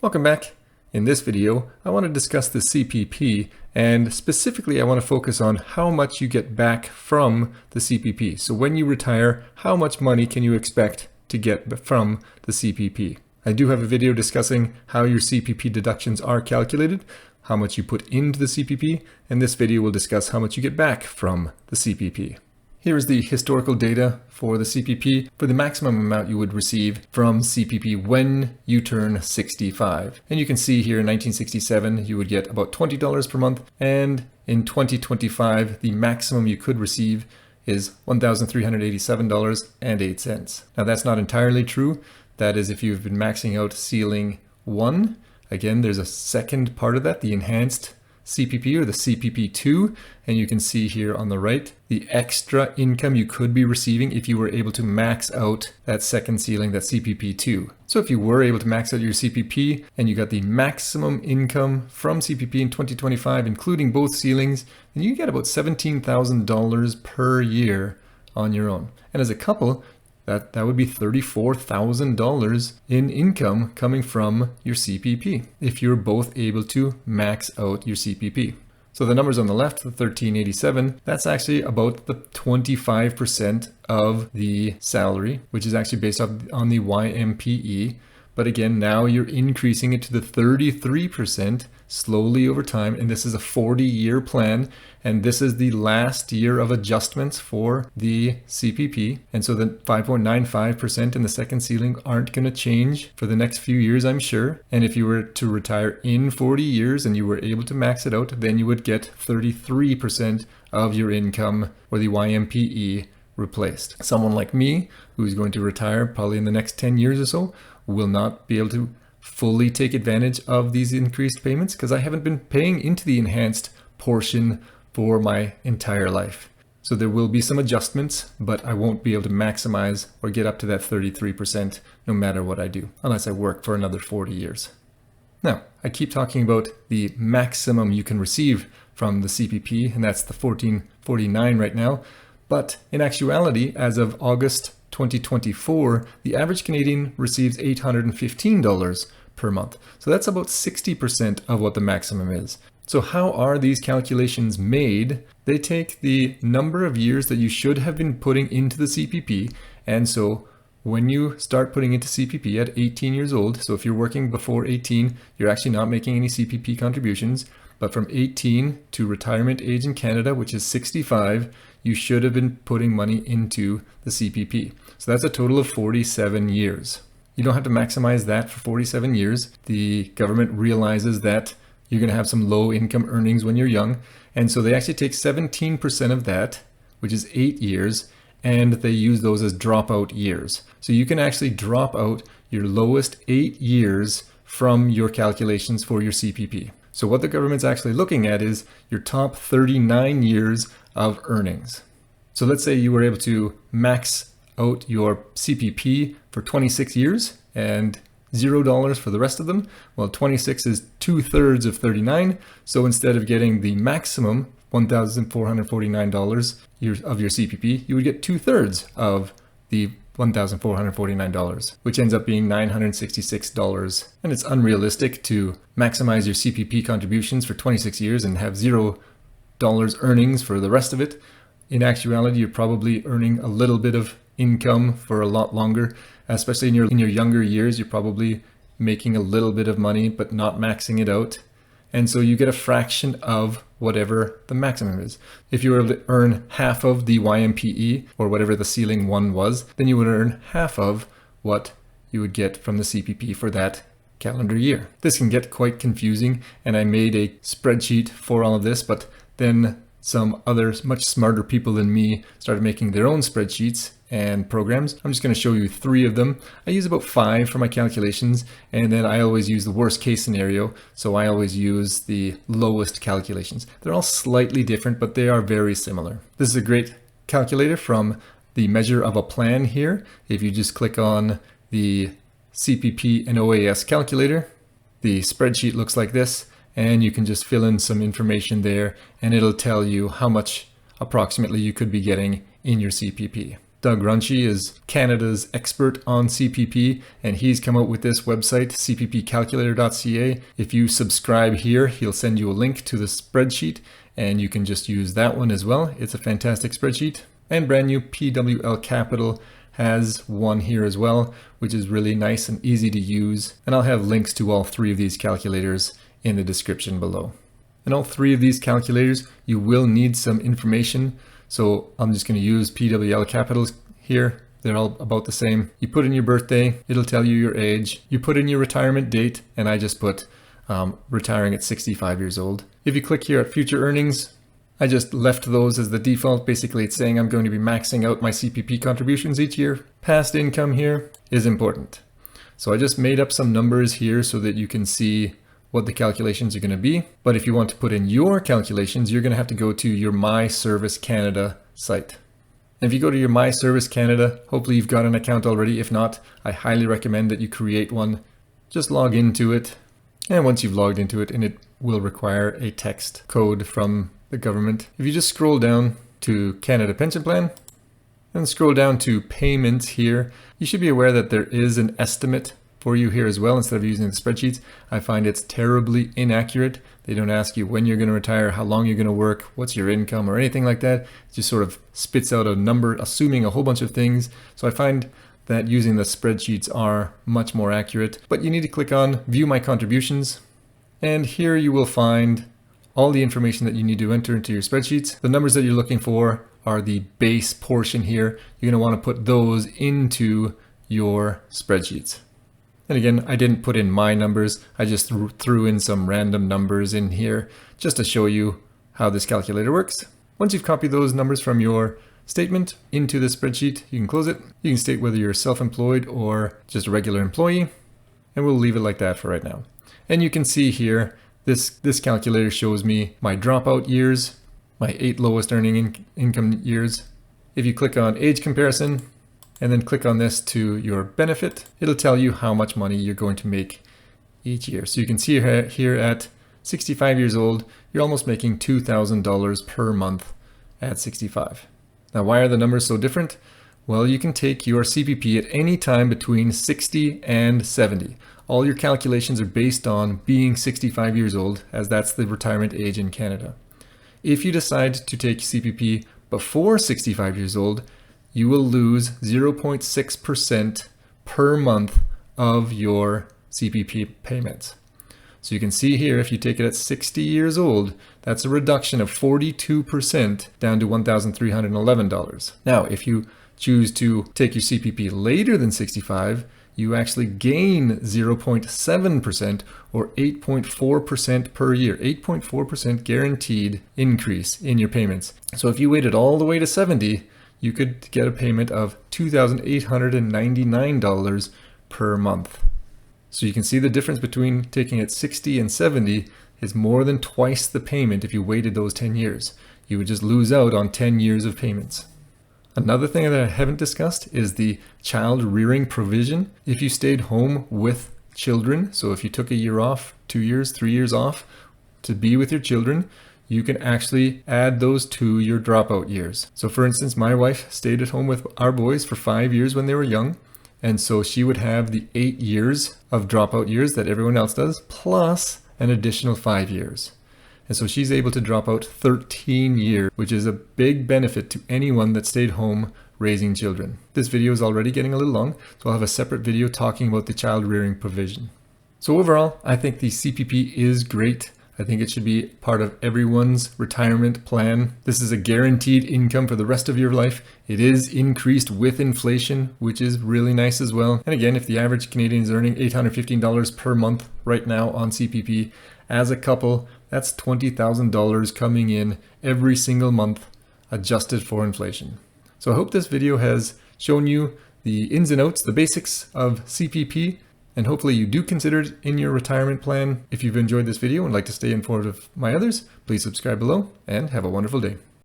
Welcome back. In this video, I want to discuss the CPP, and specifically I want to focus on how much you get back from the CPP. So when you retire, how much money can you expect to get from the CPP? I do have a video discussing how your CPP deductions are calculated, how much you put into the CPP, and this video will discuss how much you get back from the CPP. Here is the historical data for the CPP for the maximum amount you would receive from CPP when you turn 65. And you can see here in 1967 you would get about $20 per month, and in 2025 the maximum you could receive is $1,387.08. Now that's not entirely true. That is if you've been maxing out ceiling 1. Again, there's a second part of that, the enhanced CPP or the CPP2, and you can see here on the right the extra income you could be receiving if you were able to max out that second ceiling, that CPP2. So if you were able to max out your CPP and you got the maximum income from CPP in 2025, including both ceilings, then you get about $17,000 per year on your own. And as a couple, that would be $34,000 in income coming from your CPP if you're both able to max out your CPP. So the numbers on the left, the 1387, that's actually about the 25% of the salary, which is actually based on the YMPE. But again, now you're increasing it to the 33% slowly over time. And this is a 40-year plan. And this is the last year of adjustments for the CPP. And so the 5.95% in the second ceiling aren't going to change for the next few years, I'm sure. And if you were to retire in 40 years and you were able to max it out, then you would get 33% of your income, or the YMPE, replaced. Someone like me, who's going to retire probably in the next 10 years or so, will not be able to fully take advantage of these increased payments because I haven't been paying into the enhanced portion for my entire life. So there will be some adjustments, but I won't be able to maximize or get up to that 33% no matter what I do, unless I work for another 40 years. Now, I keep talking about the maximum you can receive from the CPP, and that's the $1,449 right now. But in actuality, as of August 2024, the average Canadian receives $815 per month. So that's about 60% of what the maximum is. So how are these calculations made? They take the number of years that you should have been putting into the CPP. And so when you start putting into CPP at 18 years old, so if you're working before 18, you're actually not making any CPP contributions. But from 18 to retirement age in Canada, which is 65, you should have been putting money into the CPP. So that's a total of 47 years. You don't have to maximize that for 47 years. The government realizes that you're going to have some low income earnings when you're young. And so they actually take 17% of that, which is 8 years, and they use those as dropout years. So you can actually drop out your lowest 8 years from your calculations for your CPP. So what the government's actually looking at is your top 39 years of earnings. So let's say you were able to max out your CPP for 26 years and $0 for the rest of them. Well, 26 is 2/3 of 39. So instead of getting the maximum $1,449 of your CPP, you would get 2/3 of the $1,449, which ends up being $966. And it's unrealistic to maximize your CPP contributions for 26 years and have $0 earnings for the rest of it. In actuality, you're probably earning a little bit of income for a lot longer, especially in your younger years. You're probably making a little bit of money, but not maxing it out. And so you get a fraction of whatever the maximum is. If you were able to earn half of the YMPE, or whatever the ceiling 1 was, then you would earn half of what you would get from the CPP for that calendar year. This can get quite confusing, and I made a spreadsheet for all of this, but then some other much smarter people than me started making their own spreadsheets and programs. I'm just going to show you 3 of them. I use about 5 for my calculations, and then I always use the worst case scenario. So I always use the lowest calculations. They're all slightly different, but they are very similar. This is a great calculator from the measure of a plan here. If you just click on the CPP and OAS calculator, the spreadsheet looks like this, and you can just fill in some information there, and it'll tell you how much approximately you could be getting in your CPP. Doug Runchie is Canada's expert on CPP, and he's come out with this website, cppcalculator.ca. If you subscribe here, he'll send you a link to the spreadsheet, and you can just use that one as well. It's a fantastic spreadsheet. And brand new PWL Capital has one here as well, which is really nice and easy to use. And I'll have links to all three of these calculators in the description below. In all three of these calculators, you will need some information. So I'm just going to use PWL Capitals here. They're all about the same. You put in your birthday, it'll tell you your age. You put in your retirement date, and I just put retiring at 65 years old. If you click here at future earnings, I just left those as the default. Basically, it's saying I'm going to be maxing out my CPP contributions each year. Past income here is important. So I just made up some numbers here so that you can see what the calculations are going to be. But if you want to put in your calculations, you're going to have to go to your My Service Canada site. If you go to your My Service Canada, hopefully you've got an account already. If not, I highly recommend that you create one. Just log into it. And once you've logged into it, and it will require a text code from the government. If you just scroll down to Canada Pension Plan and scroll down to payments here, you should be aware that there is an estimate for you here as well. Instead of using the spreadsheets, I find it's terribly inaccurate. They don't ask you when you're going to retire, how long you're going to work, what's your income, or anything like that. It just sort of spits out a number, assuming a whole bunch of things. So I find that using the spreadsheets are much more accurate. But you need to click on View My Contributions. And here you will find all the information that you need to enter into your spreadsheets. The numbers that you're looking for are the base portion here. You're going to want to put those into your spreadsheets. And again, I didn't put in my numbers. I just threw in some random numbers in here just to show you how this calculator works. Once you've copied those numbers from your statement into the spreadsheet, you can close it. You can state whether you're self-employed or just a regular employee, and we'll leave it like that for right now. And you can see here, this calculator shows me my dropout years, my 8 lowest earning income years. If you click on age comparison, and then click on this to your benefit, it'll tell you how much money you're going to make each year. So you can see here at 65 years old, you're almost making $2,000 per month at 65. Now, why are the numbers so different? Well, you can take your CPP at any time between 60 and 70. All your calculations are based on being 65 years old, as that's the retirement age in Canada. If you decide to take CPP before 65 years old, you will lose 0.6% per month of your CPP payments. So you can see here, if you take it at 60 years old, that's a reduction of 42% down to $1,311. Now, if you choose to take your CPP later than 65, you actually gain 0.7% or 8.4% per year, 8.4% guaranteed increase in your payments. So if you waited all the way to 70, you could get a payment of $2,899 per month. So you can see the difference between taking it 60 and 70 is more than twice the payment if you waited those 10 years. You would just lose out on 10 years of payments. Another thing that I haven't discussed is the child rearing provision. If you stayed home with children, so if you took a year off, 2 years, 3 years off to be with your children, you can actually add those to your dropout years. So for instance, my wife stayed at home with our boys for 5 years when they were young. And so she would have the 8 years of dropout years that everyone else does, plus an additional 5 years. And so she's able to drop out 13 years, which is a big benefit to anyone that stayed home raising children. This video is already getting a little long, so I'll have a separate video talking about the child rearing provision. So overall, I think the CPP is great. I think it should be part of everyone's retirement plan. This is a guaranteed income for the rest of your life. It is increased with inflation, which is really nice as well. And again, if the average Canadian is earning $815 per month right now on CPP, as a couple, that's $20,000 coming in every single month, adjusted for inflation. So I hope this video has shown you the ins and outs, the basics of CPP, and hopefully you do consider it in your retirement plan. If you've enjoyed this video and like to stay informed of my others, please subscribe below and have a wonderful day.